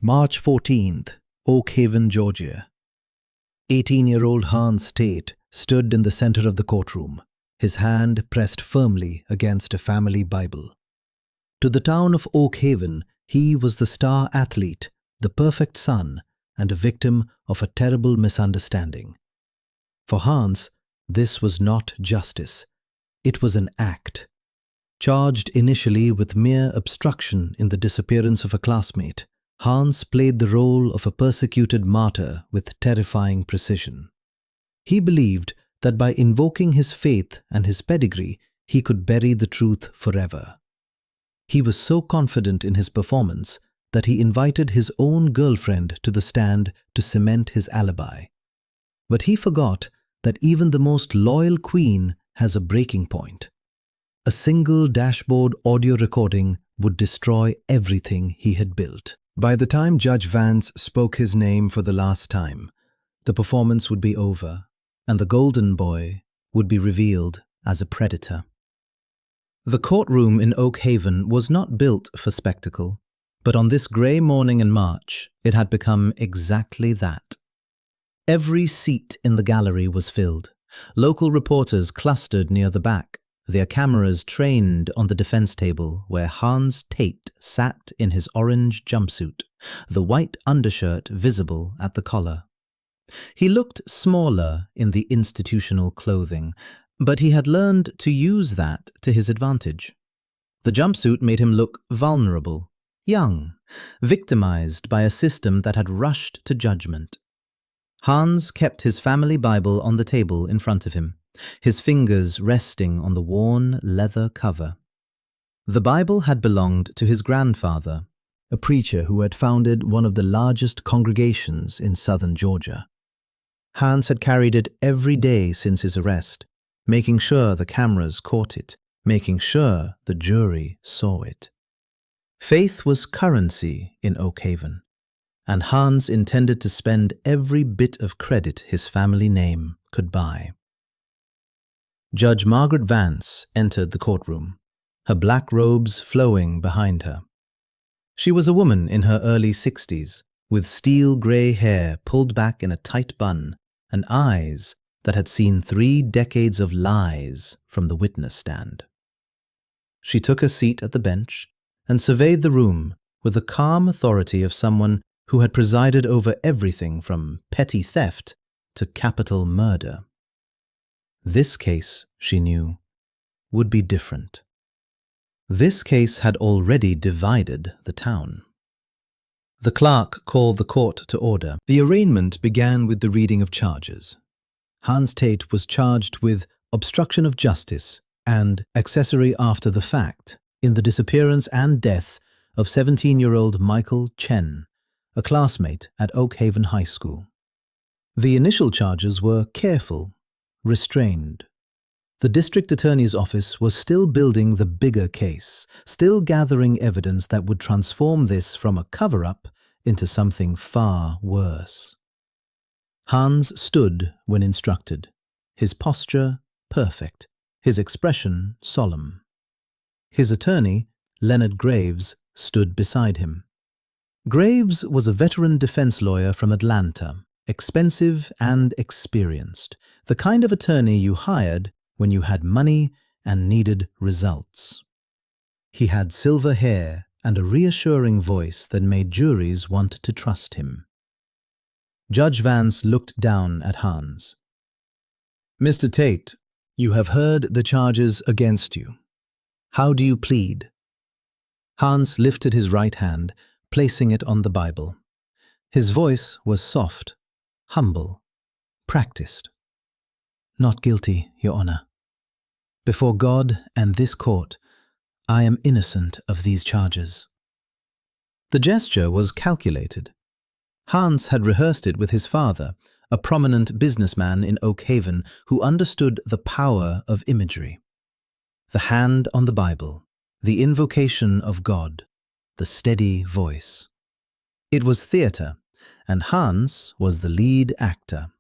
March 14th, Oak Haven, Georgia. 18-year-old Hans Tate stood in the center of the courtroom, his hand pressed firmly against a family Bible. To the town of Oak Haven, he was the star athlete, the perfect son, and a victim of a terrible misunderstanding. For Hans, this was not justice. It was an act. Charged initially with mere obstruction in the disappearance of a classmate, Hans played the role of a persecuted martyr with terrifying precision. He believed that by invoking his faith and his pedigree, he could bury the truth forever. He was so confident in his performance that he invited his own girlfriend to the stand to cement his alibi. But he forgot that even the most loyal queen has a breaking point. A single dashboard audio recording would destroy everything he had built. By the time Judge Vance spoke his name for the last time, the performance would be over, and the golden boy would be revealed as a predator. The courtroom in Oak Haven was not built for spectacle, but on this grey morning in March, it had become exactly that. Every seat in the gallery was filled. Local reporters clustered near the back, their cameras trained on the defense table where Hans Tate sat in his orange jumpsuit, the white undershirt visible at the collar. He looked smaller in the institutional clothing, but he had learned to use that to his advantage. The jumpsuit made him look vulnerable, young, victimized by a system that had rushed to judgment. Hans kept his family Bible on the table in front of him, his fingers resting on the worn leather cover. The Bible had belonged to his grandfather, a preacher who had founded one of the largest congregations in southern Georgia. Hans had carried it every day since his arrest, making sure the cameras caught it, making sure the jury saw it. Faith was currency in Oak Haven, and Hans intended to spend every bit of credit his family name could buy. Judge Margaret Vance entered the courtroom, her black robes flowing behind her. She was a woman in her early 60s, with steel grey hair pulled back in a tight bun and eyes that had seen 3 decades of lies from the witness stand. She took a seat at the bench and surveyed the room with the calm authority of someone who had presided over everything from petty theft to capital murder. This case, she knew, would be different. This case had already divided the town. The clerk called the court to order. The arraignment began with the reading of charges. Hans Tate was charged with obstruction of justice and accessory after the fact in the disappearance and death of 17-year-old Michael Chen, a classmate at Oak Haven High School. The initial charges were careful, restrained. The district attorney's office was still building the bigger case, still gathering evidence that would transform this from a cover-up into something far worse. Hans stood when instructed, his posture perfect, his expression solemn. His attorney, Leonard Graves, stood beside him. Graves was a veteran defense lawyer from Atlanta, expensive and experienced, the kind of attorney you hired when you had money and needed results. He had silver hair and a reassuring voice that made juries want to trust him. Judge Vance looked down at Hans. "Mr. Tate, you have heard the charges against you. How do you plead?" Hans lifted his right hand, placing it on the Bible. His voice was soft, humble, practiced. "Not guilty, Your Honor. Before God and this court, I am innocent of these charges." The gesture was calculated. Hans had rehearsed it with his father, a prominent businessman in Oak Haven who understood the power of imagery. The hand on the Bible, the invocation of God, the steady voice. It was theatre, and Hans was the lead actor.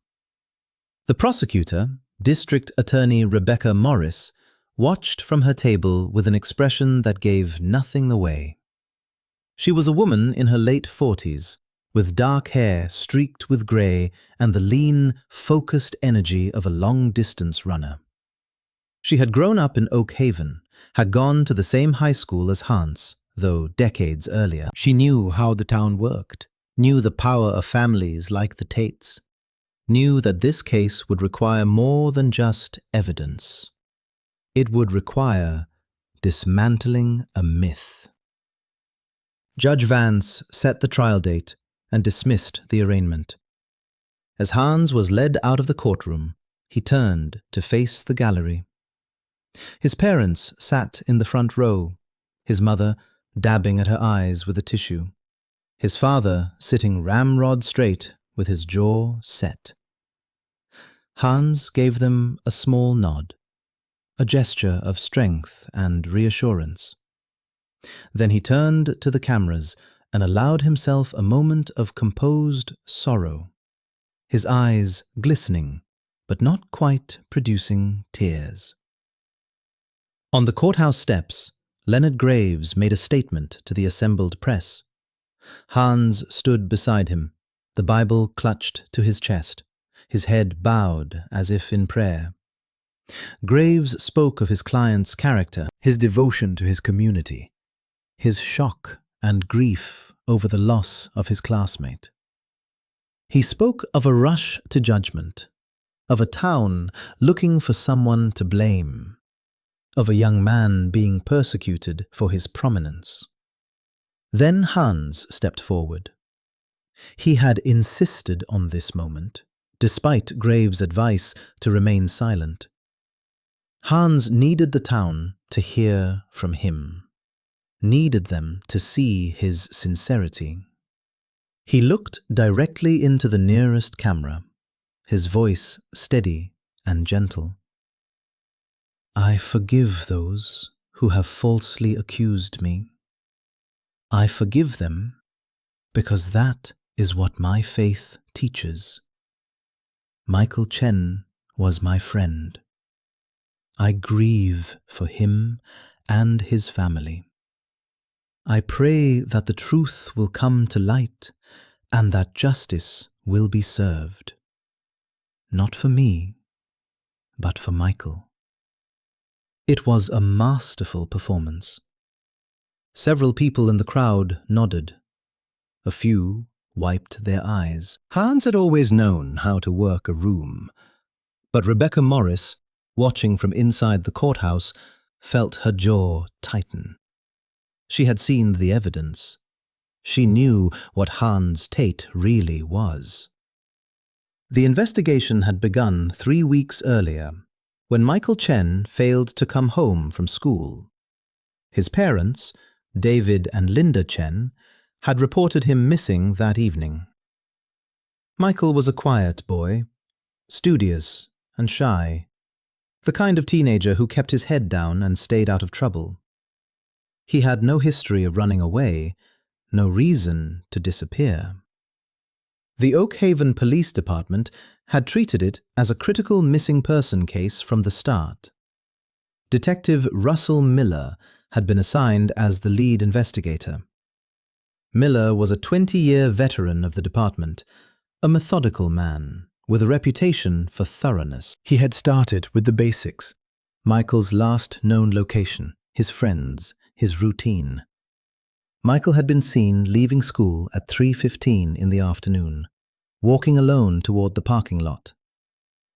The prosecutor, District Attorney Rebecca Morris, watched from her table with an expression that gave nothing away. She was a woman in her late 40s, with dark hair streaked with grey and the lean, focused energy of a long-distance runner. She had grown up in Oak Haven, had gone to the same high school as Hans, though decades earlier. She knew how the town worked, knew the power of families like the Tates, knew that this case would require more than just evidence. It would require dismantling a myth. Judge Vance set the trial date and dismissed the arraignment. As Hans was led out of the courtroom, he turned to face the gallery. His parents sat in the front row, his mother dabbing at her eyes with a tissue, his father sitting ramrod straight with his jaw set. Hans gave them a small nod, a gesture of strength and reassurance. Then he turned to the cameras and allowed himself a moment of composed sorrow, his eyes glistening, but not quite producing tears. On the courthouse steps, Leonard Graves made a statement to the assembled press. Hans stood beside him, the Bible clutched to his chest, his head bowed as if in prayer. Graves spoke of his client's character, his devotion to his community, his shock and grief over the loss of his classmate. He spoke of a rush to judgment, of a town looking for someone to blame, of a young man being persecuted for his prominence. Then Hans stepped forward. He had insisted on this moment, despite Graves' advice to remain silent. Hans needed the town to hear from him, needed them to see his sincerity. He looked directly into the nearest camera, his voice steady and gentle. I forgive those who have falsely accused me. I forgive them because that is what my faith teaches. Michael Chen was my friend. I grieve for him and his family. I pray that the truth will come to light and that justice will be served. Not for me, but for Michael. It was a masterful performance. Several people in the crowd nodded. A few wiped their eyes. Hans had always known how to work a room, but Rebecca Morris, watching from inside the courthouse, felt her jaw tighten. She had seen the evidence. She knew what Hans Tate really was. The investigation had begun 3 weeks earlier, when Michael Chen failed to come home from school. His parents, David and Linda Chen, had reported him missing that evening. Michael was a quiet boy, studious and shy, the kind of teenager who kept his head down and stayed out of trouble. He had no history of running away, no reason to disappear. The Oak Haven Police Department had treated it as a critical missing person case from the start. Detective Russell Miller had been assigned as the lead investigator. Miller was a 20-year veteran of the department, a methodical man with a reputation for thoroughness. He had started with the basics: Michael's last known location, his friends, his routine. Michael had been seen leaving school at 3:15 in the afternoon, walking alone toward the parking lot.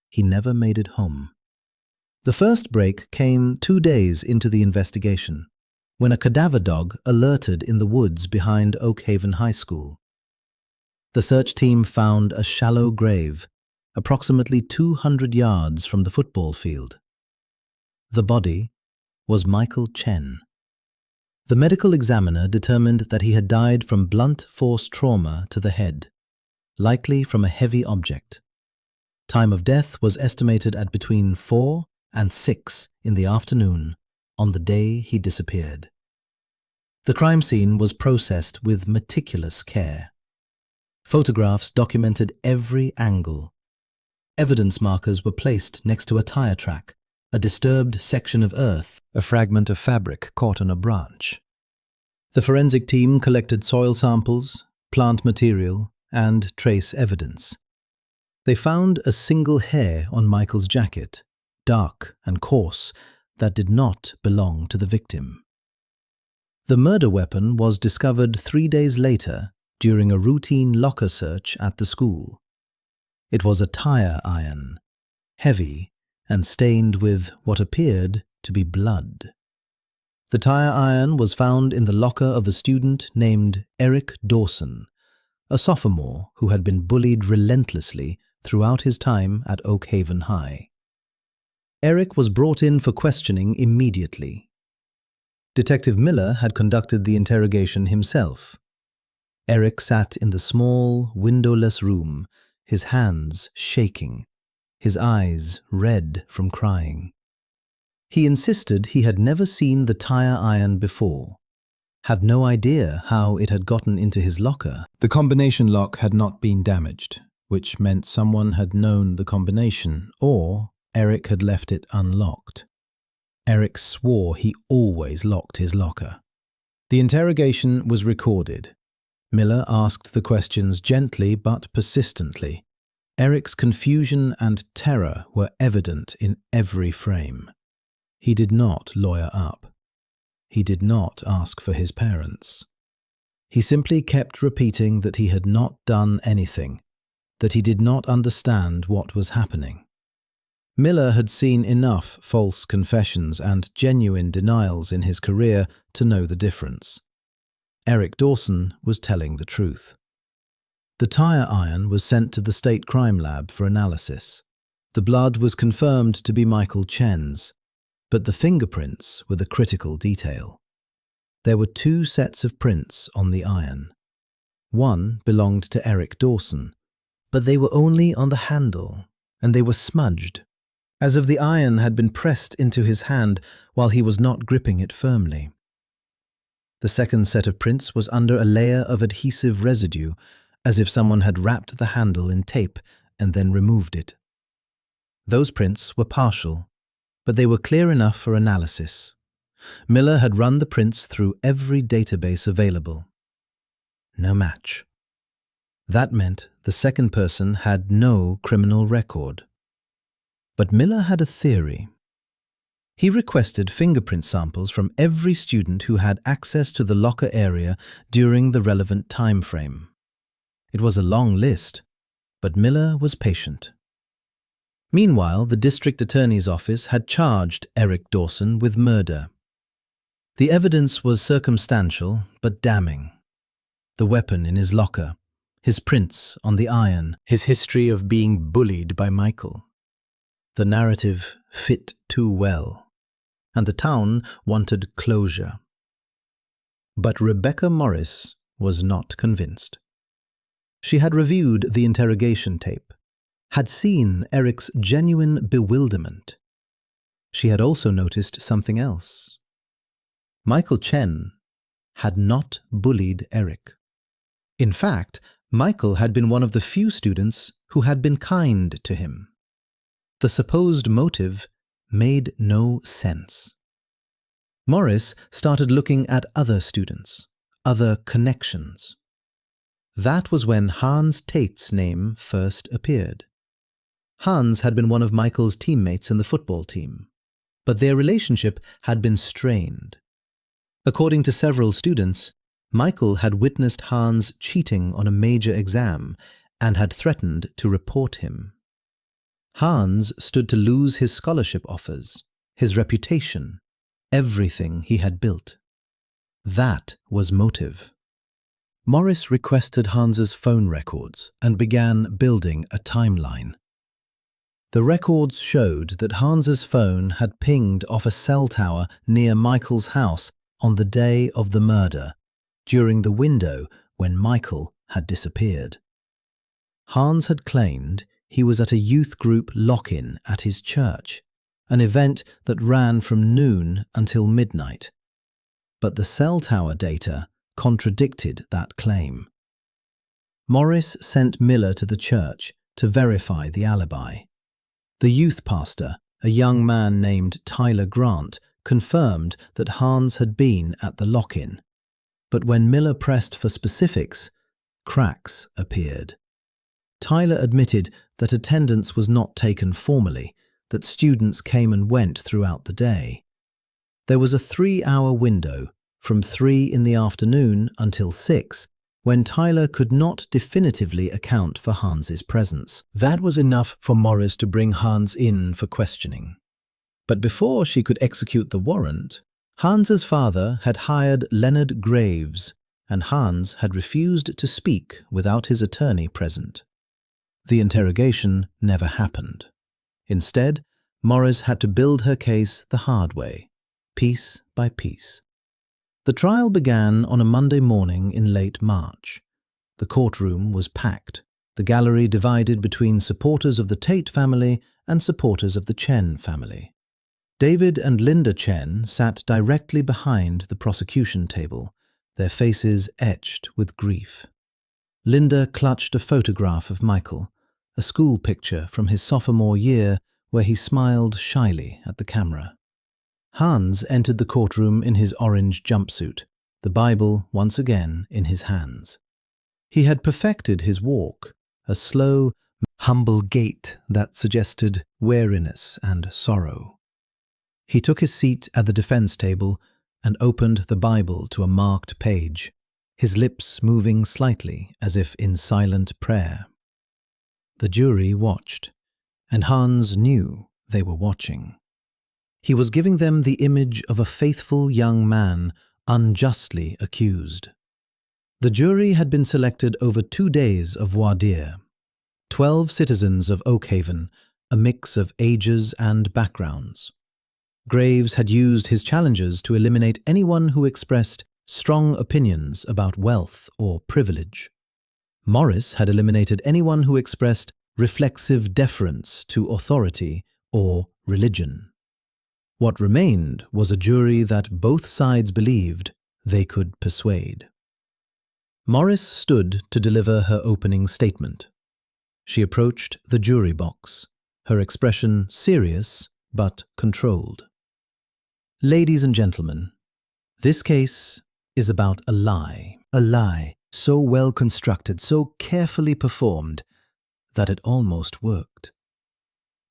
He never made it home. The first break came 2 days into the investigation, when a cadaver dog alerted in the woods behind Oak Haven High School. The search team found a shallow grave, approximately 200 yards from the football field. The body was Michael Chen. The medical examiner determined that he had died from blunt force trauma to the head, likely from a heavy object. Time of death was estimated at between 4 and 6 in the afternoon on the day he disappeared. The crime scene was processed with meticulous care. Photographs documented every angle. Evidence markers were placed next to a tire track, a disturbed section of earth, a fragment of fabric caught on a branch. The forensic team collected soil samples, plant material, and trace evidence. They found a single hair on Michael's jacket, dark and coarse, that did not belong to the victim. The murder weapon was discovered 3 days later during a routine locker search at the school. It was a tire iron, heavy and stained with what appeared to be blood. The tire iron was found in the locker of a student named Eric Dawson, a sophomore who had been bullied relentlessly throughout his time at Oak Haven High. Eric was brought in for questioning immediately. Detective Miller had conducted the interrogation himself. Eric sat in the small, windowless room, his hands shaking, his eyes red from crying. He insisted he had never seen the tire iron before, had no idea how it had gotten into his locker. The combination lock had not been damaged, which meant someone had known the combination, or Eric had left it unlocked. Eric swore he always locked his locker. The interrogation was recorded. Miller asked the questions gently but persistently. Eric's confusion and terror were evident in every frame. He did not lawyer up. He did not ask for his parents. He simply kept repeating that he had not done anything, that he did not understand what was happening. Miller had seen enough false confessions and genuine denials in his career to know the difference. Eric Dawson was telling the truth. The tire iron was sent to the state crime lab for analysis. The blood was confirmed to be Michael Chen's, but the fingerprints were the critical detail. There were 2 sets of prints on the iron. One belonged to Eric Dawson, but they were only on the handle, and they were smudged, as if the iron had been pressed into his hand while he was not gripping it firmly. The second set of prints was under a layer of adhesive residue, as if someone had wrapped the handle in tape and then removed it. Those prints were partial, but they were clear enough for analysis. Miller had run the prints through every database available. No match. That meant the second person had no criminal record. But Miller had a theory. He requested fingerprint samples from every student who had access to the locker area during the relevant time frame. It was a long list, but Miller was patient. Meanwhile, the district attorney's office had charged Eric Dawson with murder. The evidence was circumstantial but damning. The weapon in his locker, his prints on the iron, his history of being bullied by Michael. The narrative fit too well, and the town wanted closure. But Rebecca Morris was not convinced. She had reviewed the interrogation tape, had seen Eric's genuine bewilderment. She had also noticed something else. Michael Chen had not bullied Eric. In fact, Michael had been one of the few students who had been kind to him. The supposed motive made no sense. Morris started looking at other students, other connections. That was when Hans Tate's name first appeared. Hans had been one of Michael's teammates in the football team, but their relationship had been strained. According to several students, Michael had witnessed Hans cheating on a major exam and had threatened to report him. Hans stood to lose his scholarship offers, his reputation, everything he had built. That was motive. Morris requested Hans's phone records and began building a timeline. The records showed that Hans's phone had pinged off a cell tower near Michael's house on the day of the murder, during the window when Michael had disappeared. Hans had claimed he was at a youth group lock-in at his church, an event that ran from noon until midnight. But the cell tower data contradicted that claim. Morris sent Miller to the church to verify the alibi. The youth pastor, a young man named Tyler Grant, confirmed that Hans had been at the lock-in. But when Miller pressed for specifics, cracks appeared. Tyler admitted that attendance was not taken formally, that students came and went throughout the day. There was a 3-hour window, from 3 in the afternoon until 6, when Tyler could not definitively account for Hans's presence. That was enough for Morris to bring Hans in for questioning. But before she could execute the warrant, Hans's father had hired Leonard Graves, and Hans had refused to speak without his attorney present. The interrogation never happened. Instead, Morris had to build her case the hard way, piece by piece. The trial began on a Monday morning in late March. The courtroom was packed, the gallery divided between supporters of the Tate family and supporters of the Chen family. David and Linda Chen sat directly behind the prosecution table, their faces etched with grief. Linda clutched a photograph of Michael, a school picture from his sophomore year where he smiled shyly at the camera. Hans entered the courtroom in his orange jumpsuit, the Bible once again in his hands. He had perfected his walk, a slow, humble gait that suggested weariness and sorrow. He took his seat at the defense table and opened the Bible to a marked page, his lips moving slightly as if in silent prayer. The jury watched, and Hans knew they were watching. He was giving them the image of a faithful young man unjustly accused. The jury had been selected over 2 days of voir dire. 12 citizens of Oakhaven, a mix of ages and backgrounds. Graves had used his challenges to eliminate anyone who expressed strong opinions about wealth or privilege. Morris had eliminated anyone who expressed reflexive deference to authority or religion. What remained was a jury that both sides believed they could persuade. Morris stood to deliver her opening statement. She approached the jury box, her expression serious but controlled. Ladies and gentlemen, this case is about a lie so well constructed, so carefully performed, that it almost worked.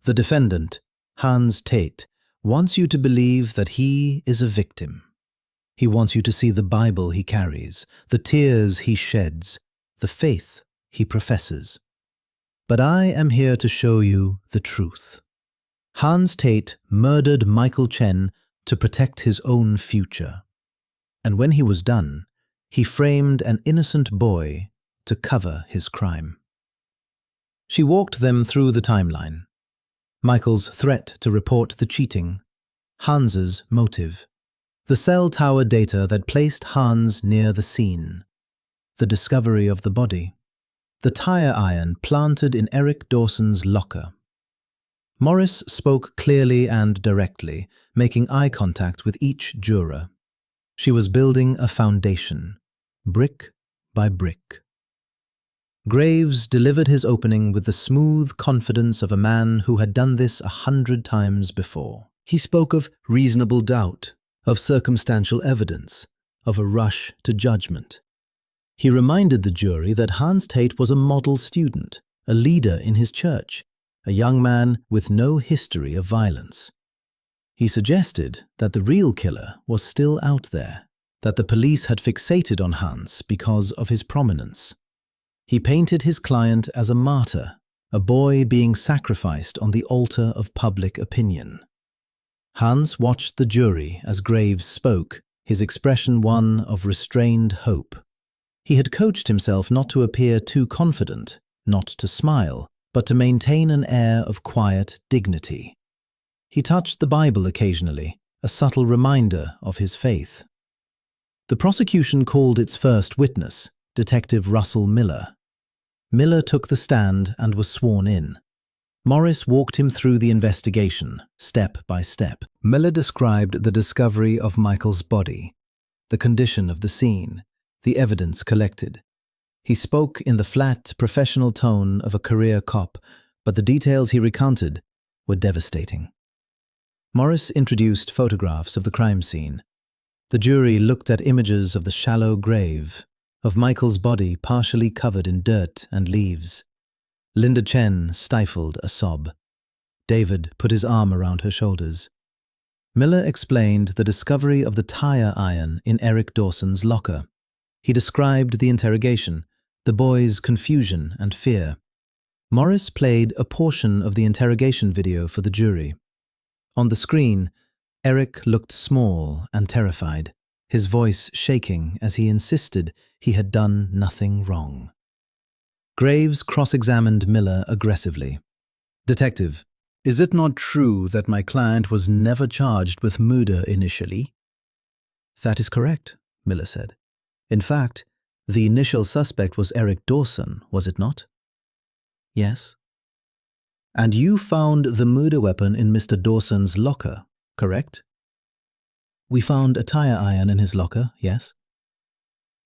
The defendant, Hans Tate, wants you to believe that he is a victim. He wants you to see the Bible he carries, the tears he sheds, the faith he professes. But I am here to show you the truth. Hans Tate murdered Michael Chen to protect his own future. And when he was done, he framed an innocent boy to cover his crime. She walked them through the timeline. Michael's threat to report the cheating, Hans's motive, the cell tower data that placed Hans near the scene, the discovery of the body, the tire iron planted in Eric Dawson's locker. Morris spoke clearly and directly, making eye contact with each juror. She was building a foundation, brick by brick. Graves delivered his opening with the smooth confidence of a man who had done this 100 times before. He spoke of reasonable doubt, of circumstantial evidence, of a rush to judgment. He reminded the jury that Hans Tate was a model student, a leader in his church, a young man with no history of violence. He suggested that the real killer was still out there, that the police had fixated on Hans because of his prominence. He painted his client as a martyr, a boy being sacrificed on the altar of public opinion. Hans watched the jury as Graves spoke, his expression one of restrained hope. He had coached himself not to appear too confident, not to smile, but to maintain an air of quiet dignity. He touched the Bible occasionally, a subtle reminder of his faith. The prosecution called its first witness, Detective Russell Miller. Miller took the stand and was sworn in. Morris walked him through the investigation, step by step. Miller described the discovery of Michael's body, the condition of the scene, the evidence collected. He spoke in the flat, professional tone of a career cop, but the details he recounted were devastating. Morris introduced photographs of the crime scene. The jury looked at images of the shallow grave, of Michael's body partially covered in dirt and leaves. Linda Chen stifled a sob. David put his arm around her shoulders. Miller explained the discovery of the tire iron in Eric Dawson's locker. He described the interrogation, the boy's confusion and fear. Morris played a portion of the interrogation video for the jury. On the screen, Eric looked small and terrified, his voice shaking as he insisted he had done nothing wrong. Graves cross-examined Miller aggressively. "Detective, is it not true that my client was never charged with murder initially?" "That is correct," Miller said. "In fact, the initial suspect was Eric Dawson, was it not?" "Yes." "And you found the murder weapon in Mr. Dawson's locker, correct?" "We found a tire iron in his locker, yes."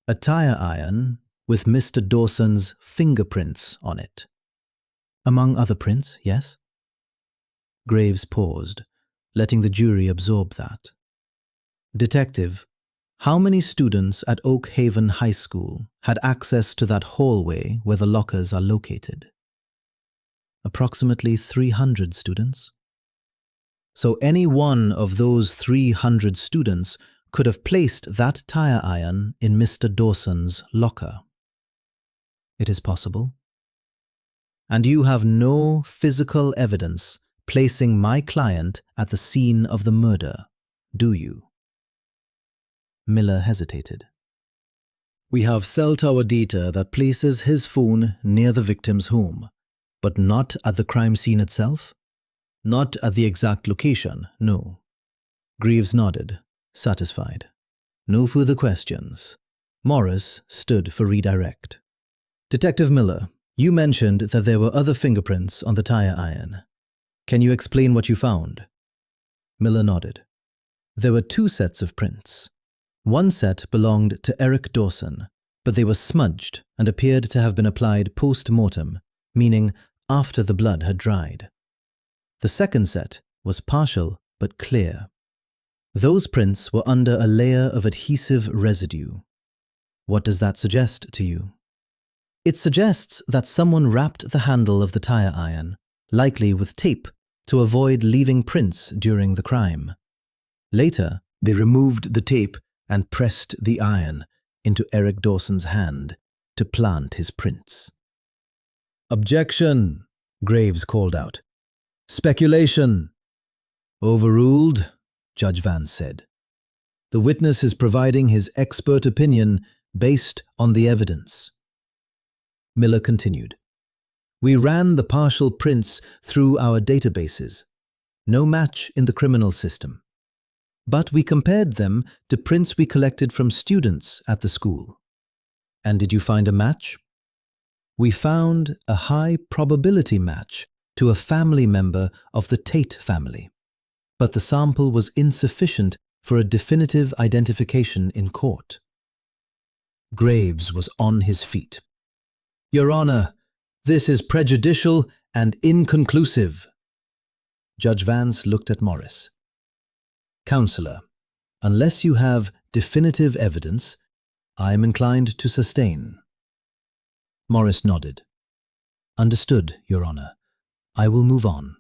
"A tire iron with Mr. Dawson's fingerprints on it?" "Among other prints, yes." Graves paused, letting the jury absorb that. "Detective, how many students at Oak Haven High School had access to that hallway where the lockers are located?" "Approximately 300 students." "So any one of those 300 students could have placed that tire iron in Mr. Dawson's locker?" "It is possible." "And you have no physical evidence placing my client at the scene of the murder, do you?" Miller hesitated. "We have cell tower data that places his phone near the victim's home, but not at the crime scene itself? Not at the exact location, no." Greaves nodded, satisfied. No further questions. Morris stood for redirect. "Detective Miller, you mentioned that there were other fingerprints on the tire iron. Can you explain what you found?" Miller nodded. "There were two sets of prints. One set belonged to Eric Dawson, but they were smudged and appeared to have been applied post-mortem, meaning after the blood had dried. The second set was partial but clear. Those prints were under a layer of adhesive residue. What does that suggest to you?" "It suggests that someone wrapped the handle of the tire iron, likely with tape, to avoid leaving prints during the crime. Later, they removed the tape and pressed the iron into Eric Dawson's hand to plant his prints." "Objection," Graves called out. "Speculation." "Overruled," Judge Vance said. "The witness is providing his expert opinion based on the evidence." Miller continued. "We ran the partial prints through our databases. No match in the criminal system. But we compared them to prints we collected from students at the school." "And did you find a match?" "We found a high probability match to a family member of the Tate family, but the sample was insufficient for a definitive identification in court." Graves was on his feet. "Your Honor, this is prejudicial and inconclusive." Judge Vance looked at Morris. "Counselor, unless you have definitive evidence, I am inclined to sustain." Morris nodded. "Understood, Your Honor. I will move on."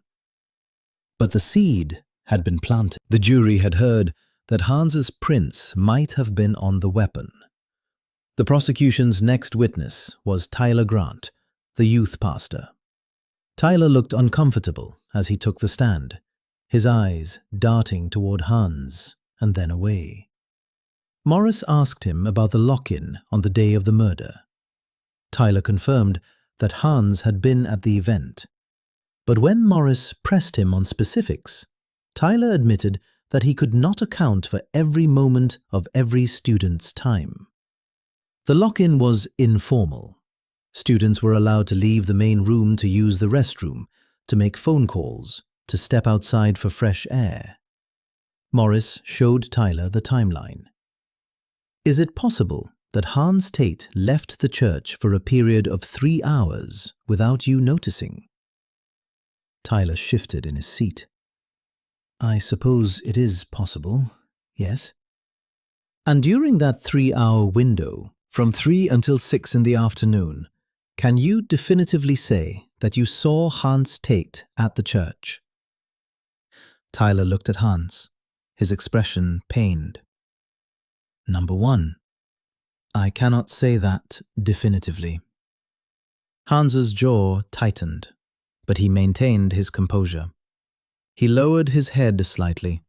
But the seed had been planted. The jury had heard that Hans's prints might have been on the weapon. The prosecution's next witness was Tyler Grant, the youth pastor. Tyler looked uncomfortable as he took the stand, his eyes darting toward Hans and then away. Morris asked him about the lock-in on the day of the murder. Tyler confirmed that Hans had been at the event. But when Morris pressed him on specifics, Tyler admitted that he could not account for every moment of every student's time. The lock-in was informal. Students were allowed to leave the main room to use the restroom, to make phone calls, to step outside for fresh air. Morris showed Tyler the timeline. Is it possible that Hans Tate left the church for a period of 3 hours without you noticing? Tyler shifted in his seat. I suppose it is possible, yes. And during that 3-hour window, from 3 until 6 in the afternoon, can you definitively say that you saw Hans Tate at the church? Tyler looked at Hans, his expression pained. Number 1. I cannot say that definitively. Hans's jaw tightened, but he maintained his composure. He lowered his head slightly,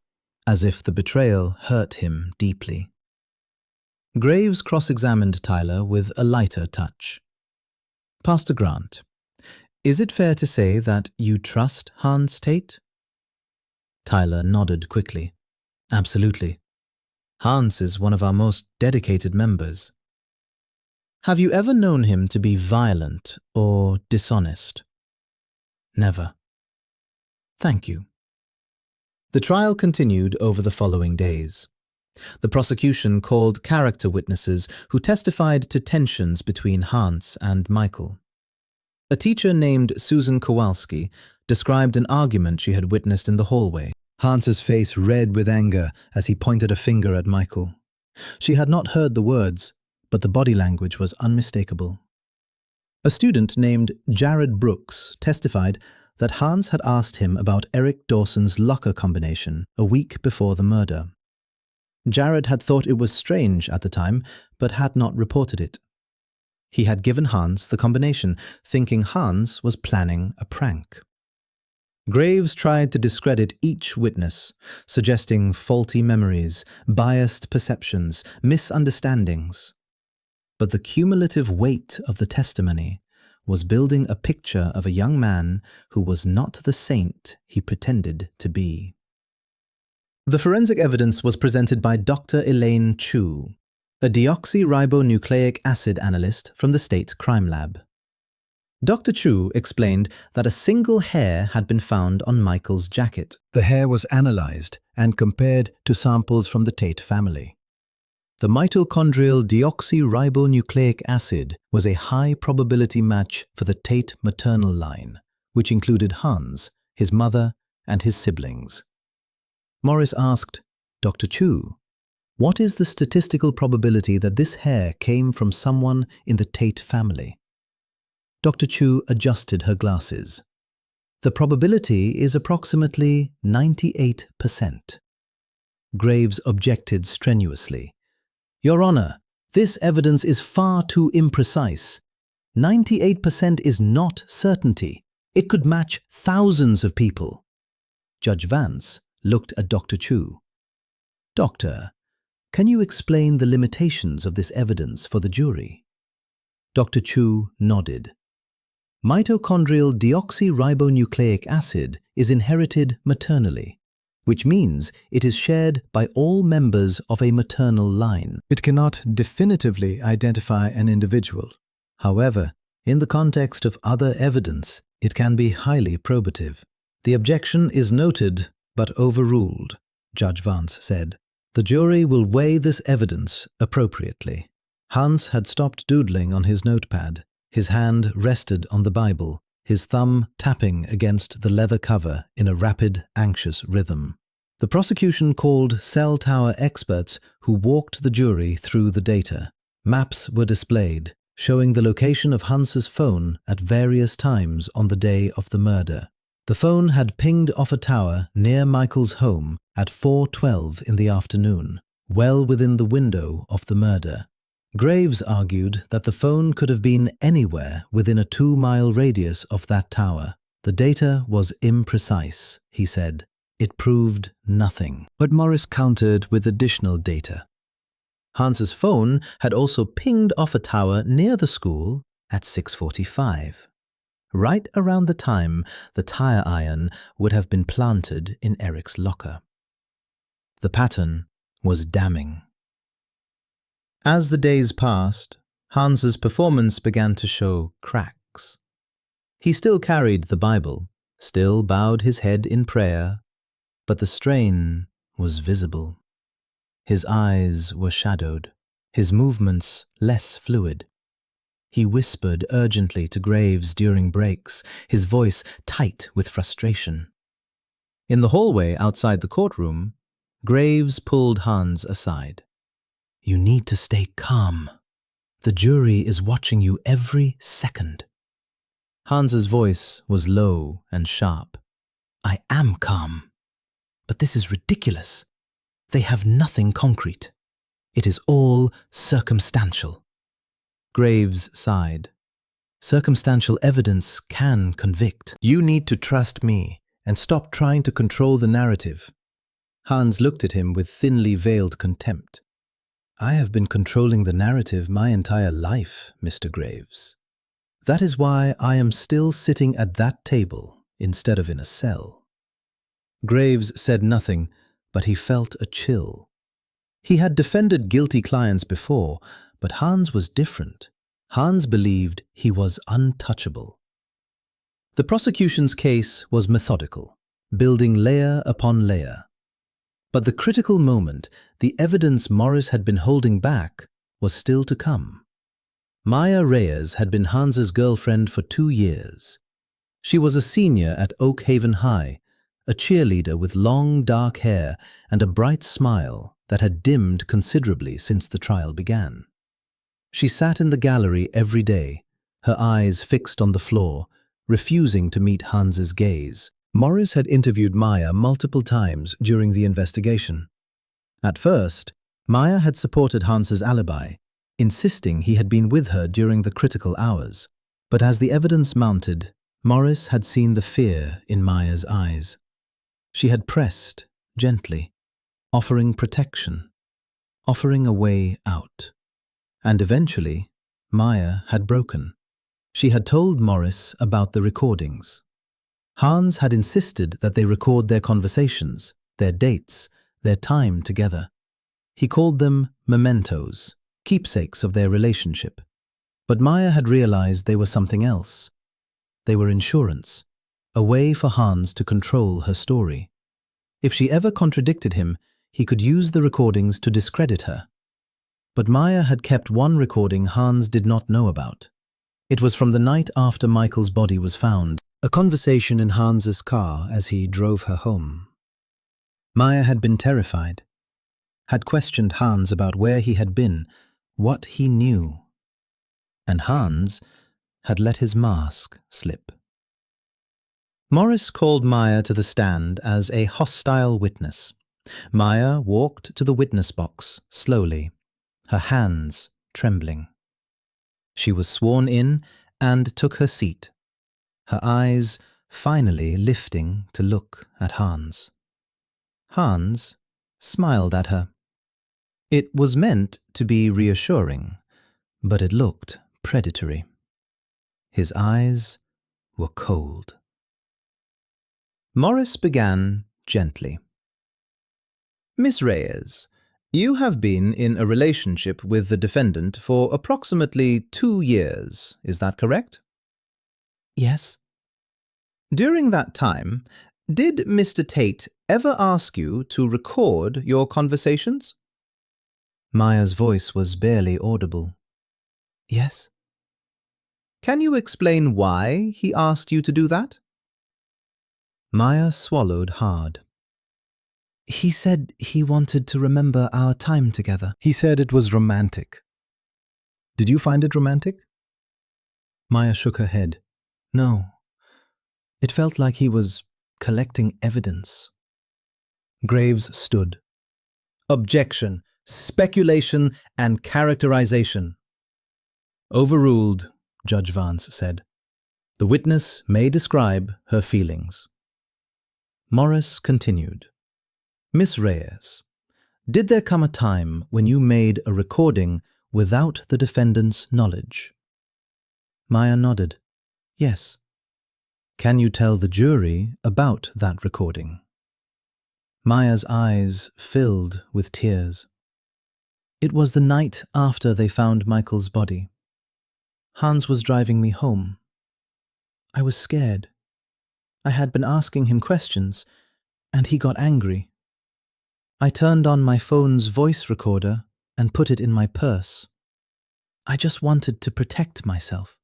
as if the betrayal hurt him deeply. Graves cross-examined Tyler with a lighter touch. Pastor Grant, is it fair to say that you trust Hans Tate? Tyler nodded quickly. Absolutely. Hans is one of our most dedicated members. Have you ever known him to be violent or dishonest? Never. Thank you. The trial continued over the following days. The prosecution called character witnesses who testified to tensions between Hans and Michael. A teacher named Susan Kowalski described an argument she had witnessed in the hallway. Hans's face red with anger as he pointed a finger at Michael. She had not heard the words, but the body language was unmistakable. A student named Jared Brooks testified that Hans had asked him about Eric Dawson's locker combination a week before the murder. Jared had thought it was strange at the time, but had not reported it. He had given Hans the combination, thinking Hans was planning a prank. Graves tried to discredit each witness, suggesting faulty memories, biased perceptions, misunderstandings. But the cumulative weight of the testimony was building a picture of a young man who was not the saint he pretended to be. The forensic evidence was presented by Dr. Elaine Chu, a deoxyribonucleic acid analyst from the state crime lab. Dr. Chu explained that a single hair had been found on Michael's jacket. The hair was analyzed and compared to samples from the Tate family. The mitochondrial deoxyribonucleic acid was a high probability match for the Tate maternal line, which included Hans, his mother, and his siblings. Morris asked, Dr. Chu, what is the statistical probability that this hair came from someone in the Tate family? Dr. Chu adjusted her glasses. The probability is approximately 98%. Graves objected strenuously. Your Honor, this evidence is far too imprecise. 98% is not certainty. It could match thousands of people. Judge Vance looked at Dr. Chu. Doctor, can you explain the limitations of this evidence for the jury? Dr. Chu nodded. Mitochondrial deoxyribonucleic acid is inherited maternally, which means it is shared by all members of a maternal line. It cannot definitively identify an individual. However, in the context of other evidence, it can be highly probative. The objection is noted but overruled, Judge Vance said. The jury will weigh this evidence appropriately. Hans had stopped doodling on his notepad. His hand rested on the Bible, his thumb tapping against the leather cover in a rapid, anxious rhythm. The prosecution called cell tower experts who walked the jury through the data. Maps were displayed, showing the location of Hans's phone at various times on the day of the murder. The phone had pinged off a tower near Michael's home at 4:12 in the afternoon, well within the window of the murder. Graves argued that the phone could have been anywhere within a 2-mile radius of that tower. The data was imprecise, he said. It proved nothing. But Morris countered with additional data. Hans's phone had also pinged off a tower near the school at 6:45, right around the time the tire iron would have been planted in Eric's locker. The pattern was damning. As the days passed, Hans's performance began to show cracks. He still carried the Bible, still bowed his head in prayer, but the strain was visible. His eyes were shadowed, his movements less fluid. He whispered urgently to Graves during breaks, his voice tight with frustration. In the hallway outside the courtroom, Graves pulled Hans aside. You need to stay calm. The jury is watching you every second. Hans's voice was low and sharp. I am calm. But this is ridiculous. They have nothing concrete. It is all circumstantial. Graves sighed. Circumstantial evidence can convict. You need to trust me and stop trying to control the narrative. Hans looked at him with thinly veiled contempt. I have been controlling the narrative my entire life, Mr. Graves. That is why I am still sitting at that table instead of in a cell. Graves said nothing, but he felt a chill. He had defended guilty clients before, but Hans was different. Hans believed he was untouchable. The prosecution's case was methodical, building layer upon layer. But the critical moment, the evidence Morris had been holding back, was still to come. Maya Reyes had been Hans's girlfriend for 2 years. She was a senior at Oak Haven High, a cheerleader with long dark hair and a bright smile that had dimmed considerably since the trial began. She sat in the gallery every day, her eyes fixed on the floor, refusing to meet Hans's gaze. Morris had interviewed Maya multiple times during the investigation. At first, Maya had supported Hans's alibi, insisting he had been with her during the critical hours. But as the evidence mounted, Morris had seen the fear in Maya's eyes. She had pressed gently, offering protection, offering a way out. And eventually, Maya had broken. She had told Morris about the recordings. Hans had insisted that they record their conversations, their dates, their time together. He called them mementos, keepsakes of their relationship. But Maya had realized they were something else. They were insurance, a way for Hans to control her story. If she ever contradicted him, he could use the recordings to discredit her. But Maya had kept one recording Hans did not know about. It was from the night after Michael's body was found, a conversation in Hans's car as he drove her home. Maya had been terrified, had questioned Hans about where he had been, what he knew. And Hans had let his mask slip. Morris called Maya to the stand as a hostile witness. Maya walked to the witness box slowly, her hands trembling. She was sworn in and took her seat, her eyes finally lifting to look at Hans. Hans smiled at her. It was meant to be reassuring, but it looked predatory. His eyes were cold. Morris began gently. Miss Reyes, you have been in a relationship with the defendant for approximately 2 years, is that correct? Yes. During that time, did Mr. Tate ever ask you to record your conversations? Maya's voice was barely audible. Yes. Can you explain why he asked you to do that? Maya swallowed hard. He said he wanted to remember our time together. He said it was romantic. Did you find it romantic? Maya shook her head. No. It felt like he was collecting evidence. Graves stood. Objection, speculation, and characterization. Overruled, Judge Vance said. The witness may describe her feelings. Morris continued. Miss Reyes, did there come a time when you made a recording without the defendant's knowledge? Maya nodded. Yes. Can you tell the jury about that recording? Maya's eyes filled with tears. It was the night after they found Michael's body. Hans was driving me home. I was scared. I had been asking him questions, and he got angry. I turned on my phone's voice recorder and put it in my purse. I just wanted to protect myself.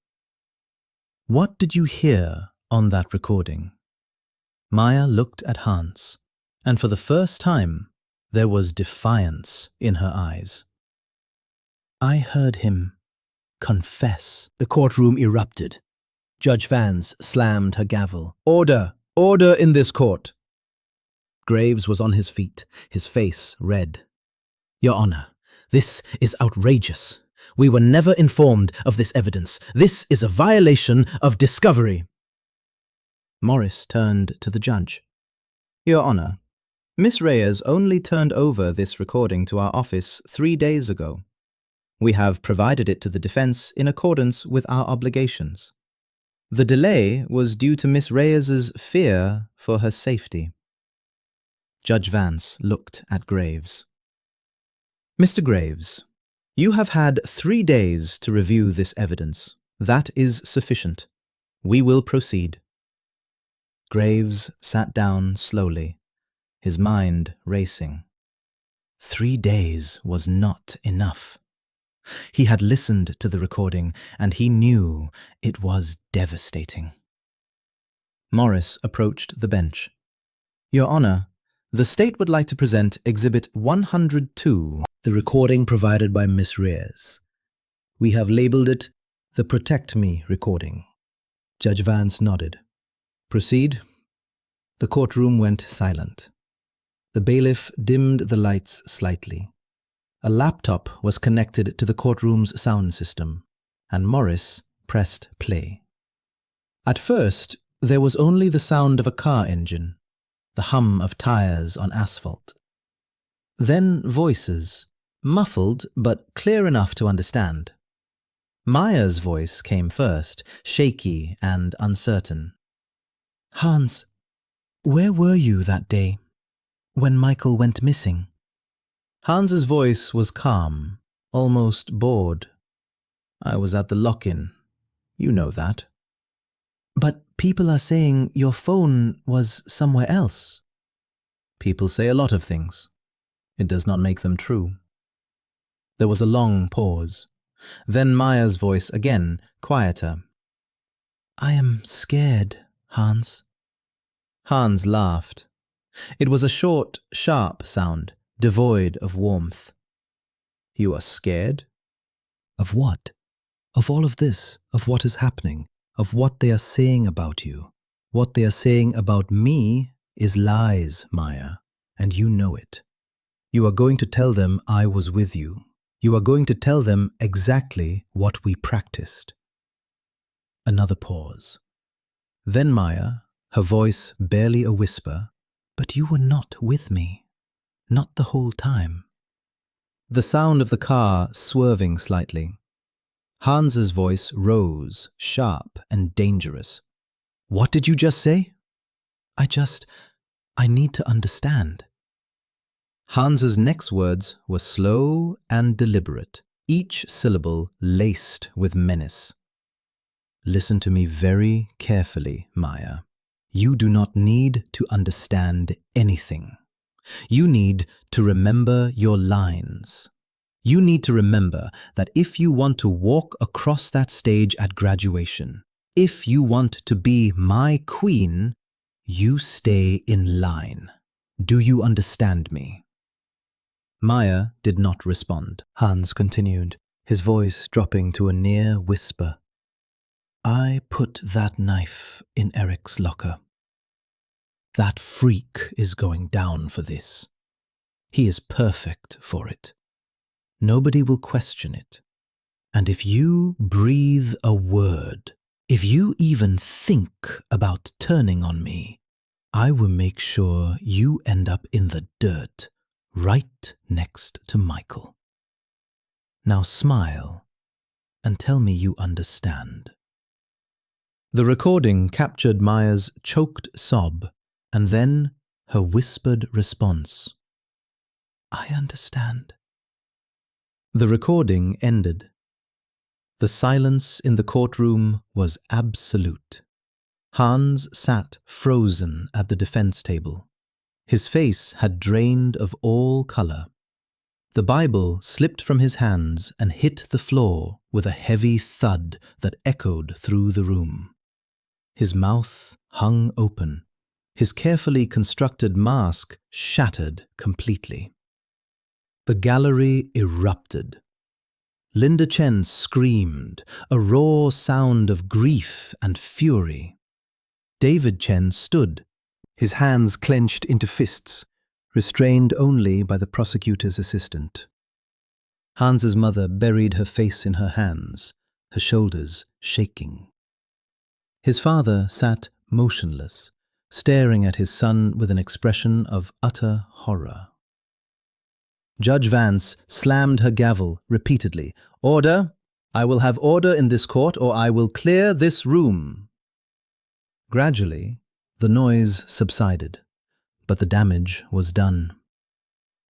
What did you hear on that recording? Maya looked at Hans, and for the first time, there was defiance in her eyes. I heard him confess. The courtroom erupted. Judge Vance slammed her gavel. Order! Order in this court! Graves was on his feet, his face red. Your Honor, this is outrageous. We were never informed of this evidence. This is a violation of discovery. Morris turned to the judge. Your Honor, Miss Reyes only turned over this recording to our office 3 days ago. We have provided it to the defense in accordance with our obligations. The delay was due to Miss Reyes's fear for her safety. Judge Vance looked at Graves. Mr. Graves, you have had 3 days to review this evidence. That is sufficient. We will proceed. Graves sat down slowly, his mind racing. 3 days was not enough. He had listened to the recording, and he knew it was devastating. Morris approached the bench. Your Honor, the state would like to present Exhibit 102, the recording provided by Miss Reyes. We have labeled it the Protect Me recording. Judge Vance nodded. Proceed. The courtroom went silent. The bailiff dimmed the lights slightly. A laptop was connected to the courtroom's sound system, and Morris pressed play. At first, there was only the sound of a car engine, the hum of tires on asphalt. Then voices, muffled but clear enough to understand. Maya's voice came first, shaky and uncertain. Hans, where were you that day, when Michael went missing? Hans's voice was calm, almost bored. I was at the lock-in. You know that. But people are saying your phone was somewhere else. People say a lot of things. It does not make them true. There was a long pause. Then Maya's voice again, quieter. I am scared, Hans. Hans laughed. It was a short, sharp sound, devoid of warmth. You are scared? Of what? Of all of this, of what is happening, of what they are saying about you. What they are saying about me is lies, Maya, and you know it. You are going to tell them I was with you. You are going to tell them exactly what we practiced. Another pause. Then Maya, her voice barely a whisper, but you were not with me. Not the whole time. The sound of the car swerving slightly. Hans's voice rose, sharp and dangerous. What did you just say? I need to understand. Hans's next words were slow and deliberate, each syllable laced with menace. Listen to me very carefully, Maya. You do not need to understand anything. You need to remember your lines. You need to remember that if you want to walk across that stage at graduation, if you want to be my queen, you stay in line. Do you understand me? Maya did not respond. Hans continued, his voice dropping to a near whisper. I put that knife in Eric's locker. That freak is going down for this. He is perfect for it. Nobody will question it. And if you breathe a word, if you even think about turning on me, I will make sure you end up in the dirt, right next to Michael. Now smile and tell me you understand. The recording captured Maya's choked sob, and then her whispered response. I understand. The recording ended. The silence in the courtroom was absolute. Hans sat frozen at the defense table. His face had drained of all color. The Bible slipped from his hands and hit the floor with a heavy thud that echoed through the room. His mouth hung open. His carefully constructed mask shattered completely. The gallery erupted. Linda Chen screamed, a raw sound of grief and fury. David Chen stood, his hands clenched into fists, restrained only by the prosecutor's assistant. Hans's mother buried her face in her hands, her shoulders shaking. His father sat motionless, staring at his son with an expression of utter horror. Judge Vance slammed her gavel repeatedly. "Order! I will have order in this court, or I will clear this room." Gradually, the noise subsided, but the damage was done.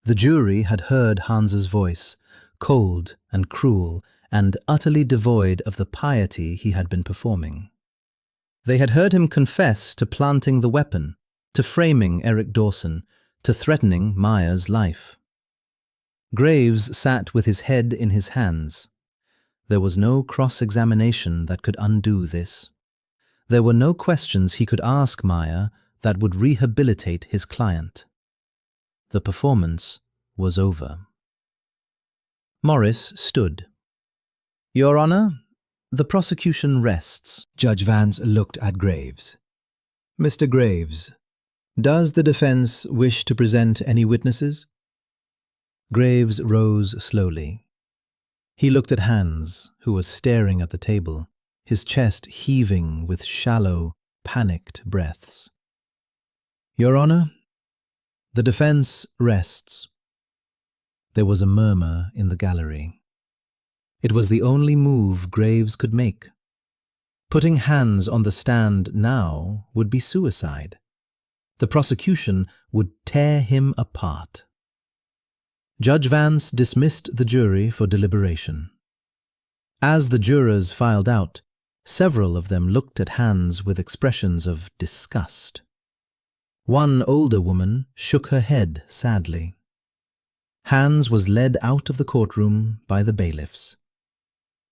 The jury had heard Hans's voice, cold and cruel and utterly devoid of the piety he had been performing. They had heard him confess to planting the weapon, to framing Eric Dawson, to threatening Maya's life. Graves sat with his head in his hands. There was no cross-examination that could undo this. There were no questions he could ask Maya that would rehabilitate his client. The performance was over. Morris stood. "Your Honor, the prosecution rests." Judge Vance looked at Graves. "Mr. Graves, does the defense wish to present any witnesses?" Graves rose slowly. He looked at Hans, who was staring at the table, his chest heaving with shallow, panicked breaths. "Your Honor, the defense rests." There was a murmur in the gallery. It was the only move Graves could make. Putting Hans on the stand now would be suicide. The prosecution would tear him apart. Judge Vance dismissed the jury for deliberation. As the jurors filed out, several of them looked at Hans with expressions of disgust. One older woman shook her head sadly. Hans was led out of the courtroom by the bailiffs.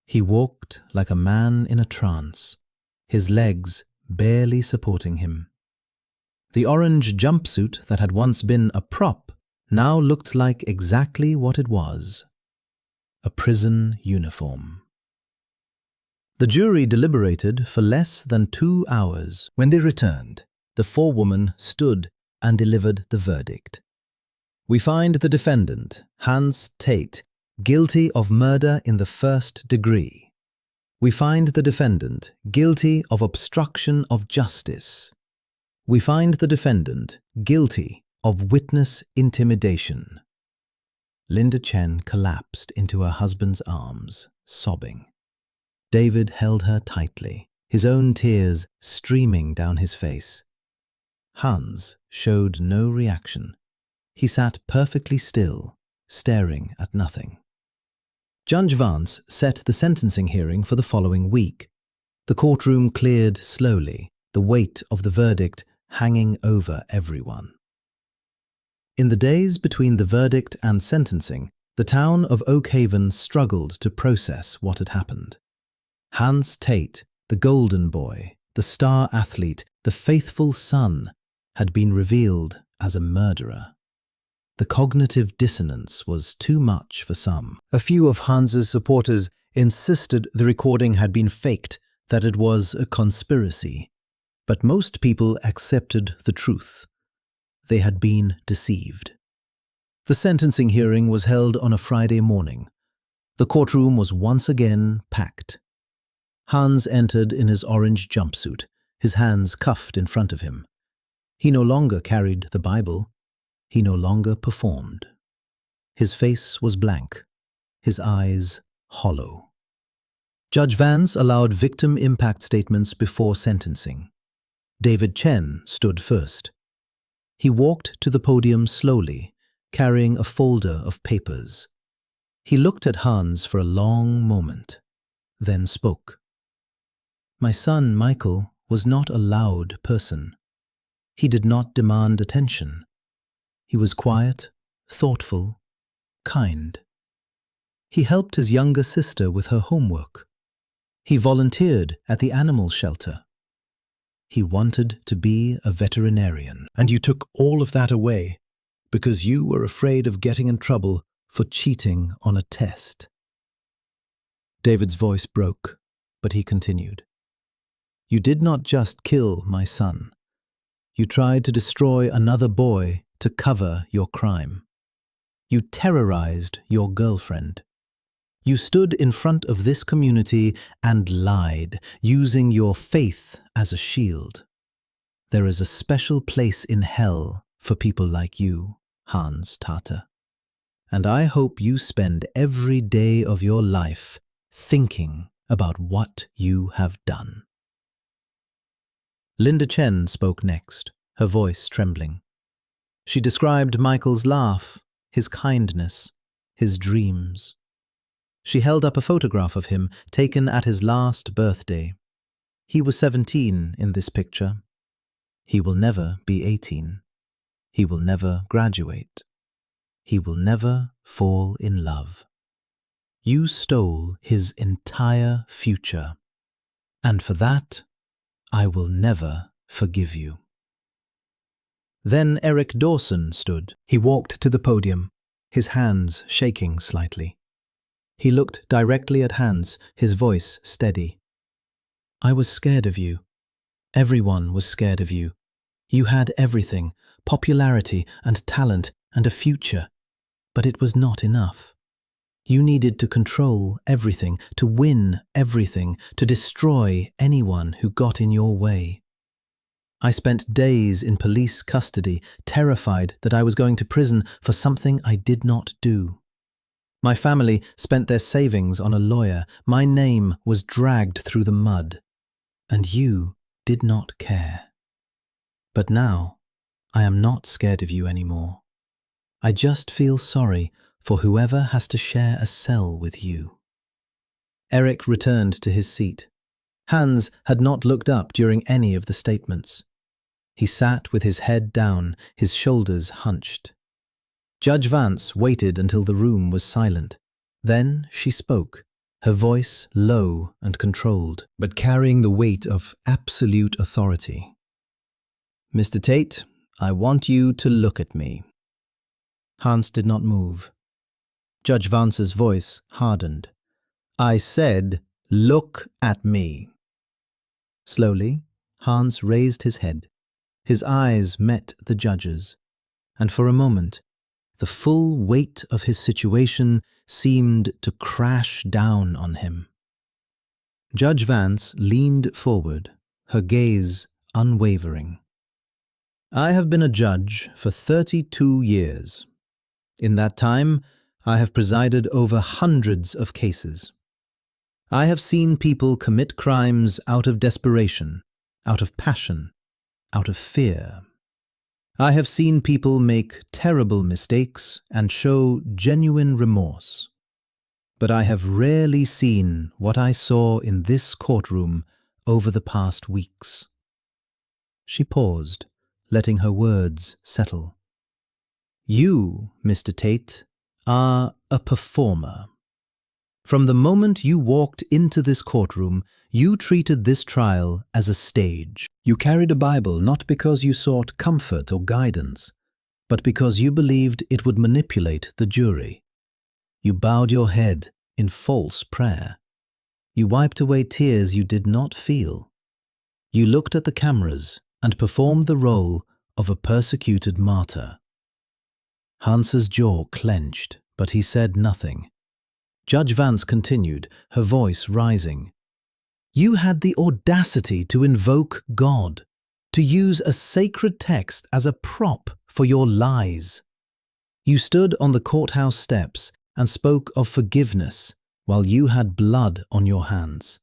He walked like a man in a trance, his legs barely supporting him. The orange jumpsuit that had once been a prop now looked like exactly what it was: a prison uniform. The jury deliberated for less than 2 hours. When they returned, the forewoman stood and delivered the verdict. "We find the defendant, Hans Tate, guilty of murder in the 1st degree. We find the defendant guilty of obstruction of justice. We find the defendant guilty of witness intimidation." Linda Chen collapsed into her husband's arms, sobbing. David held her tightly, his own tears streaming down his face. Hans showed no reaction. He sat perfectly still, staring at nothing. Judge Vance set the sentencing hearing for the following week. The courtroom cleared slowly, the weight of the verdict hanging over everyone. In the days between the verdict and sentencing, the town of Oakhaven struggled to process what had happened. Hans Tate, the golden boy, the star athlete, the faithful son, had been revealed as a murderer. The cognitive dissonance was too much for some. A few of Hans's supporters insisted the recording had been faked, that it was a conspiracy. But most people accepted the truth. They had been deceived. The sentencing hearing was held on a Friday morning. The courtroom was once again packed. Hans entered in his orange jumpsuit, his hands cuffed in front of him. He no longer carried the Bible. He no longer performed. His face was blank, his eyes hollow. Judge Vance allowed victim impact statements before sentencing. David Chen stood first. He walked to the podium slowly, carrying a folder of papers. He looked at Hans for a long moment, then spoke. "My son, Michael, was not a loud person. He did not demand attention. He was quiet, thoughtful, kind. He helped his younger sister with her homework. He volunteered at the animal shelter. He wanted to be a veterinarian. And you took all of that away because you were afraid of getting in trouble for cheating on a test." David's voice broke, but he continued. You did not just kill my son. You tried to destroy another boy to cover your crime. You terrorized your girlfriend. You stood in front of this community and lied, using your faith as a shield. There is a special place in hell for people like you, Hans Tate. And I hope you spend every day of your life thinking about what you have done. Linda Chen spoke next, her voice trembling. She described Michael's laugh, his kindness, his dreams. She held up a photograph of him taken at his last birthday. He was 17 in this picture. He will never be 18. He will never graduate. He will never fall in love. You stole his entire future, and for that, I will never forgive you. Then Eric Dawson stood. He walked to the podium, his hands shaking slightly. He looked directly at Hans, his voice steady. I was scared of you. Everyone was scared of you. You had everything, popularity and talent and a future, but it was not enough. You needed to control everything, to win everything, to destroy anyone who got in your way. I spent days in police custody, terrified that I was going to prison for something I did not do. My family spent their savings on a lawyer. My name was dragged through the mud, and you did not care. But now, I am not scared of you anymore. I just feel sorry for whoever has to share a cell with you. Eric returned to his seat. Hans had not looked up during any of the statements. He sat with his head down, his shoulders hunched. Judge Vance waited until the room was silent. Then she spoke, her voice low and controlled, but carrying the weight of absolute authority. Mr. Tate, I want you to look at me. Hans did not move. Judge Vance's voice hardened. I said, look at me. Slowly, Hans raised his head. His eyes met the judge's, and for a moment, the full weight of his situation seemed to crash down on him. Judge Vance leaned forward, her gaze unwavering. I have been a judge for 32 years. In that time, I have presided over hundreds of cases. I have seen people commit crimes out of desperation, out of passion, out of fear. I have seen people make terrible mistakes and show genuine remorse. But I have rarely seen what I saw in this courtroom over the past weeks. She paused, letting her words settle. You, Mr. Tate, are a performer. From the moment you walked into this courtroom, you treated this trial as a stage. You carried a Bible not because you sought comfort or guidance, but because you believed it would manipulate the jury. You bowed your head in false prayer. You wiped away tears you did not feel. You looked at the cameras and performed the role of a persecuted martyr. Hans's jaw clenched, but he said nothing. Judge Vance continued, her voice rising. You had the audacity to invoke God, to use a sacred text as a prop for your lies. You stood on the courthouse steps and spoke of forgiveness while you had blood on your hands.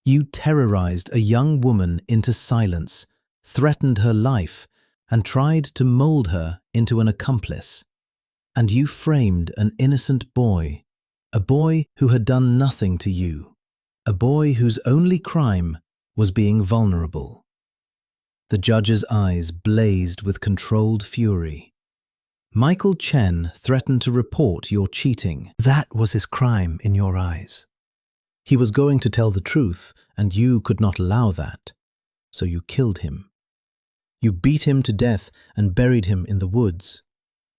You terrorized a young woman into silence, threatened her life, and tried to mold her into an accomplice. And you framed an innocent boy, a boy who had done nothing to you, a boy whose only crime was being vulnerable. The judge's eyes blazed with controlled fury. Michael Chen threatened to report your cheating. That was his crime in your eyes. He was going to tell the truth, and you could not allow that, so you killed him. You beat him to death and buried him in the woods.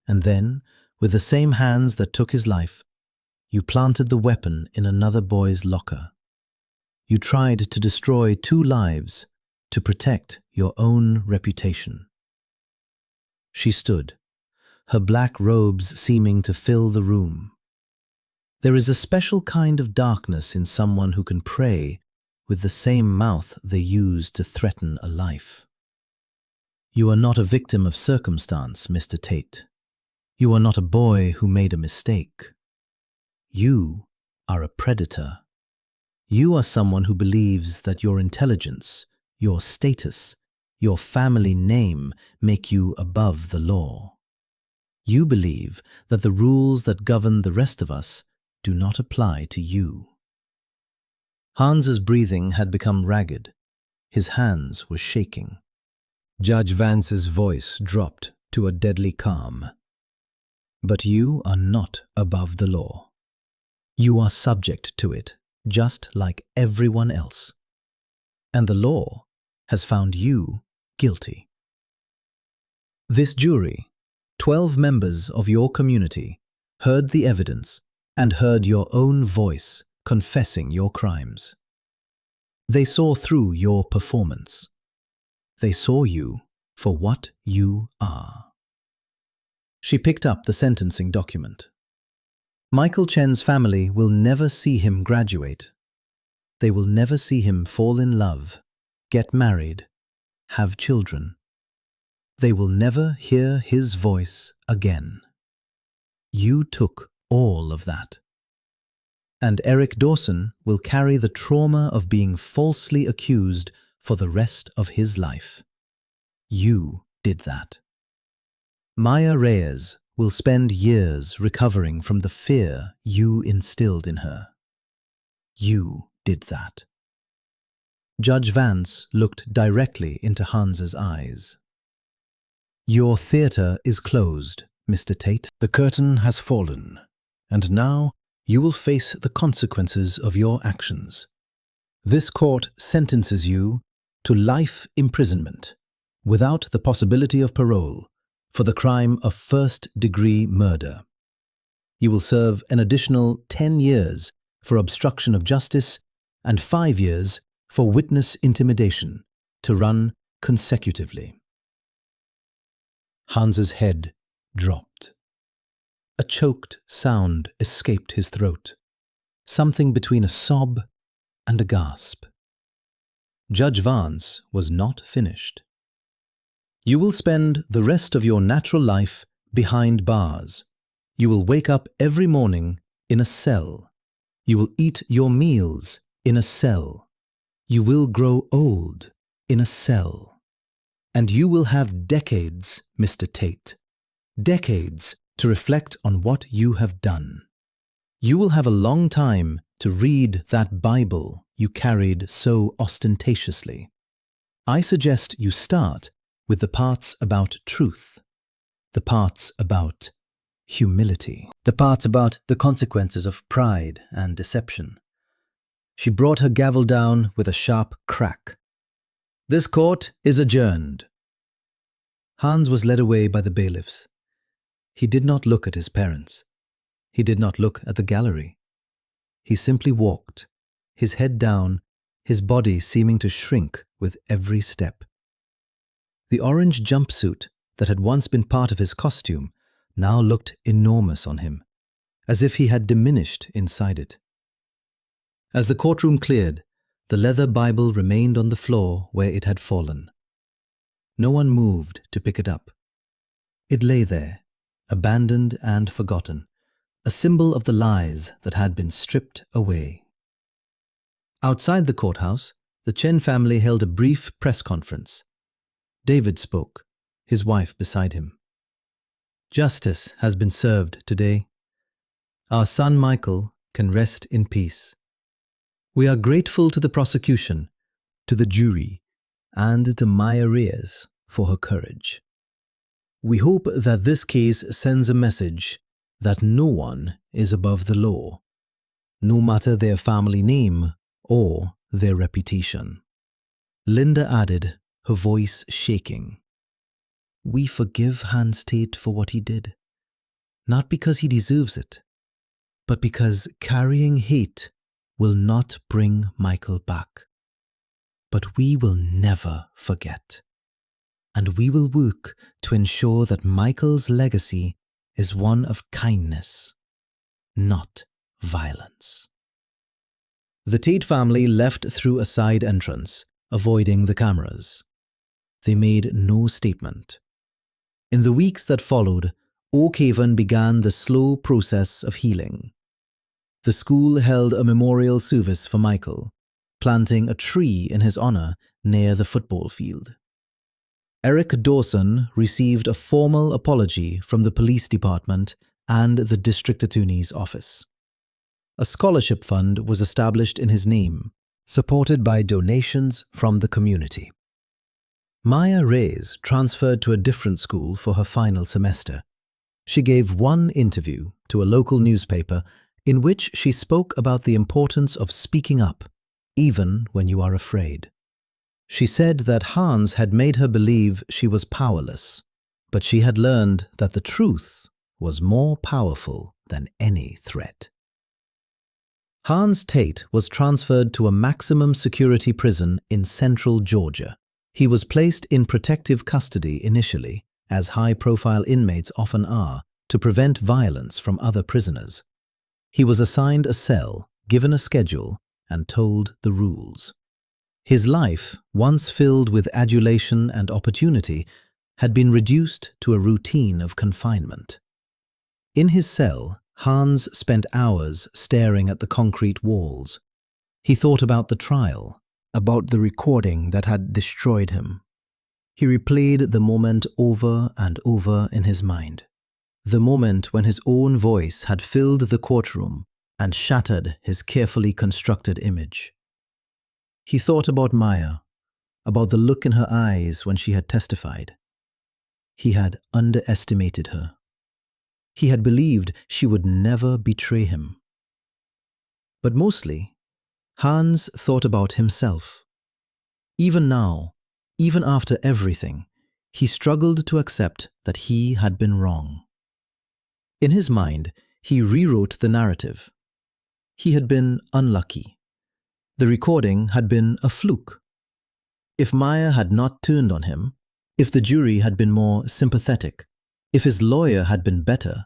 And then, with the same hands that took his life, You planted the weapon in another boy's locker. You tried to destroy 2 lives to protect your own reputation. She stood, her black robes seeming to fill the room. There is a special kind of darkness in someone who can pray with the same mouth they use to threaten a life. You are not a victim of circumstance, Mr. Tate. You are not a boy who made a mistake. You are a predator. You are someone who believes that your intelligence, your status, your family name make you above the law. You believe that the rules that govern the rest of us do not apply to you. Hans's breathing had become ragged. His hands were shaking. Judge Vance's voice dropped to a deadly calm. But you are not above the law. You are subject to it, just like everyone else. And the law has found you guilty. This jury, 12 members of your community, heard the evidence and heard your own voice confessing your crimes. They saw through your performance. They saw you for what you are. She picked up the sentencing document. Michael Chen's family will never see him graduate. They will never see him fall in love, get married, have children. They will never hear his voice again. You took all of that. And Eric Dawson will carry the trauma of being falsely accused for the rest of his life. You did that. Maya Reyes will spend years recovering from the fear you instilled in her. You did that. Judge Vance looked directly into Hans's eyes. Your theatre is closed, Mr. Tate. The curtain has fallen, and now you will face the consequences of your actions. This court sentences you to life imprisonment, without the possibility of parole, for the crime of first-degree murder. You will serve an additional 10 years for obstruction of justice and 5 years for witness intimidation, to run consecutively. Hans's head dropped. A choked sound escaped his throat, something between a sob and a gasp. Judge Vance was not finished. You will spend the rest of your natural life behind bars. You will wake up every morning in a cell. You will eat your meals in a cell. You will grow old in a cell. And you will have decades, Mr. Tate, decades to reflect on what you have done. You will have a long time to read that Bible you carried so ostentatiously. I suggest you start with the parts about truth, the parts about humility, the parts about the consequences of pride and deception. She brought her gavel down with a sharp crack. This court is adjourned. Hans was led away by the bailiffs. He did not look at his parents. He did not look at the gallery. He simply walked, his head down, his body seeming to shrink with every step. The orange jumpsuit that had once been part of his costume now looked enormous on him, as if he had diminished inside it. As the courtroom cleared, the leather Bible remained on the floor where it had fallen. No one moved to pick it up. It lay there, abandoned and forgotten, a symbol of the lies that had been stripped away. Outside the courthouse, the Chen family held a brief press conference. David spoke, his wife beside him. Justice has been served today. Our son Michael can rest in peace. We are grateful to the prosecution, to the jury, and to Maya Reyes for her courage. We hope that this case sends a message that no one is above the law, no matter their family name or their reputation. Linda added, her voice shaking. We forgive Hans Tate for what he did, not because he deserves it, but because carrying hate will not bring Michael back. But we will never forget. And we will work to ensure that Michael's legacy is one of kindness, not violence. The Tate family left through a side entrance, avoiding the cameras. They made no statement. In the weeks that followed, Oak Haven began the slow process of healing. The school held a memorial service for Michael, planting a tree in his honor near the football field. Eric Dawson received a formal apology from the police department and the district attorney's office. A scholarship fund was established in his name, supported by donations from the community. Maya Reyes transferred to a different school for her final semester. She gave one interview to a local newspaper in which she spoke about the importance of speaking up, even when you are afraid. She said that Hans had made her believe she was powerless, but she had learned that the truth was more powerful than any threat. Hans Tate was transferred to a maximum security prison in central Georgia. He was placed in protective custody initially, as high-profile inmates often are, to prevent violence from other prisoners. He was assigned a cell, given a schedule, and told the rules. His life, once filled with adulation and opportunity, had been reduced to a routine of confinement. In his cell, Hans spent hours staring at the concrete walls. He thought about the trial, about the recording that had destroyed him. He replayed the moment over and over in his mind. The moment when his own voice had filled the courtroom and shattered his carefully constructed image. He thought about Maya, about the look in her eyes when she had testified. He had underestimated her. He had believed she would never betray him. But mostly, Hans thought about himself. Even now, even after everything, he struggled to accept that he had been wrong. In his mind, he rewrote the narrative. He had been unlucky. The recording had been a fluke. If Maya had not turned on him, if the jury had been more sympathetic, if his lawyer had been better,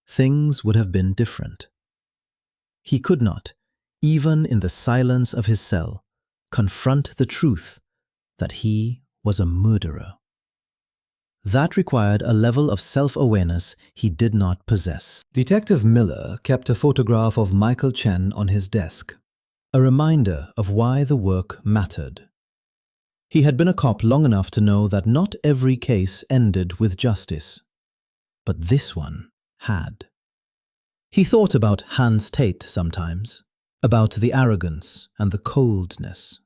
things would have been different. He could not, even in the silence of his cell, confront the truth that he was a murderer. That required a level of self-awareness he did not possess. Detective Miller kept a photograph of Michael Chen on his desk, a reminder of why the work mattered. He had been a cop long enough to know that not every case ended with justice, but this one had. He thought about Hans Tate sometimes, about the arrogance and the coldness.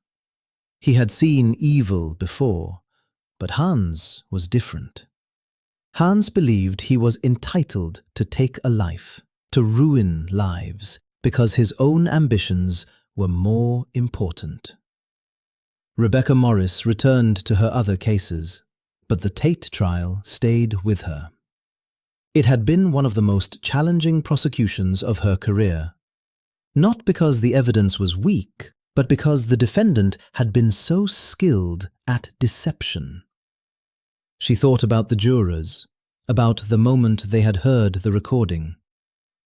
He had seen evil before, but Hans was different. Hans believed he was entitled to take a life, to ruin lives, because his own ambitions were more important. Rebecca Morris returned to her other cases, but the Tate trial stayed with her. It had been one of the most challenging prosecutions of her career. Not because the evidence was weak, but because the defendant had been so skilled at deception. She thought about the jurors, about the moment they had heard the recording.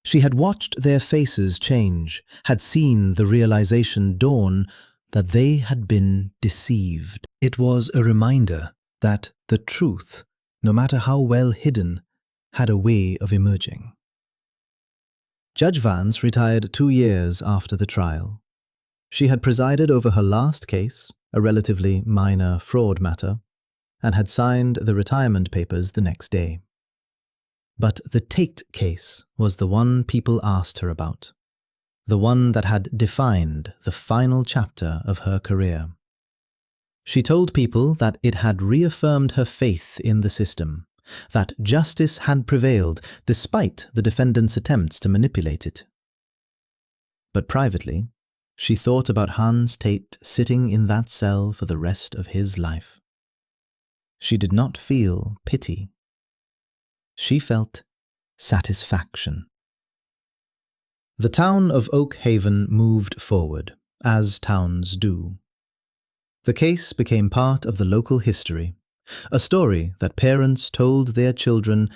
She had watched their faces change, had seen the realization dawn that they had been deceived. It was a reminder that the truth, no matter how well hidden, had a way of emerging. Judge Vance retired 2 years after the trial. She had presided over her last case, a relatively minor fraud matter, and had signed the retirement papers the next day. But the Tate case was the one people asked her about, the one that had defined the final chapter of her career. She told people that it had reaffirmed her faith in the system, that justice had prevailed despite the defendant's attempts to manipulate it. But privately, she thought about Hans Tate sitting in that cell for the rest of his life. She did not feel pity. She felt satisfaction. The town of Oak Haven moved forward, as towns do. The case became part of the local history, a story that parents told their children